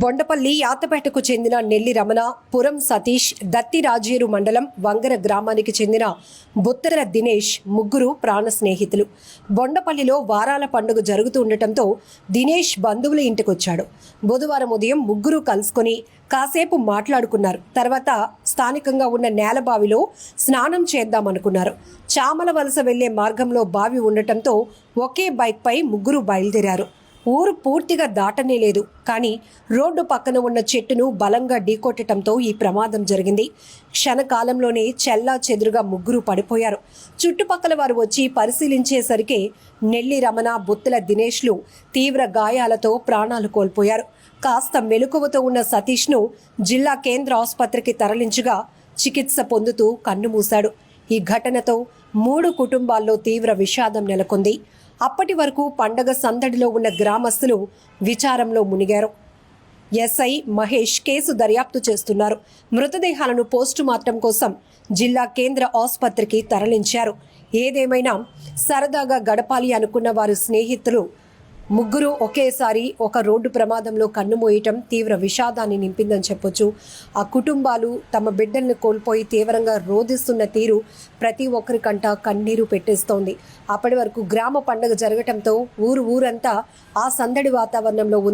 బొండపల్లి యాతపేటకు చెందిన నెల్లి రమణ, పురం సతీష్, దత్తి రాజేరు మండలం వంగర గ్రామానికి చెందిన బుత్తర దినేష్ ముగ్గురు ప్రాణ స్నేహితులు. బొండపల్లిలో వారాల పండుగ జరుగుతూ ఉండటంతో దినేష్ బంధువుల ఇంటికొచ్చాడు. బుధవారం ఉదయం ముగ్గురు కలుసుకొని కాసేపు మాట్లాడుకున్నారు. తర్వాత స్థానికంగా ఉన్న నేలబావిలో స్నానం చేద్దామనుకున్నారు. చామల వలస వెళ్లే మార్గంలో బావి ఉండటంతో ఒకే బైక్పై ముగ్గురు బయలుదేరారు. ఊరు పూర్తిగా దాటనే లేదు, కానీ రోడ్డు పక్కన ఉన్న చెట్టును బలంగా ఢీకొట్టడంతో ఈ ప్రమాదం జరిగింది. క్షణకాలంలోనే చెల్లా చెదురుగా ముగ్గురు పడిపోయారు. చుట్టుపక్కల వారు వచ్చి పరిశీలించేసరికి నెల్లి రమణ, బుత్తల దినేష్లు తీవ్ర గాయాలతో ప్రాణాలు కోల్పోయారు. కాస్త మెలకువతో ఉన్న సతీష్ను జిల్లా కేంద్ర ఆసుపత్రికి తరలించగా చికిత్స పొందుతూ కన్నుమూశాడు. ఈ ఘటనతో 3 కుటుంబాల్లో తీవ్ర విషాదం నెలకొంది. అప్పటి వరకు పండగ సందడిలో ఉన్న గ్రామస్తులు విచారంలో మునిగారు. ఎస్ఐ మహేష్ కేసు దర్యాప్తు చేస్తున్నారు. మృతదేహాలను పోస్టుమార్టం కోసం జిల్లా కేంద్ర ఆసుపత్రికి తరలించారు. ఏదేమైనా సరదాగా గడపాలి అనుకున్న వారు స్నేహితులు ముగ్గురు ఒకేసారి ఒక రోడ్డు ప్రమాదంలో కన్నుమూయటం తీవ్ర విషాదాన్ని నింపిందని చెప్పొచ్చు. ఆ కుటుంబాలు తమ బిడ్డల్ని కోల్పోయి తీవ్రంగా రోధిస్తున్న తీరు ప్రతి ఒక్కరికంట కన్నీరు పెట్టేస్తోంది. అప్పటి వరకు గ్రామ పండుగ జరగటంతో ఊరంతా ఆ సందడి వాతావరణంలో ఉంది.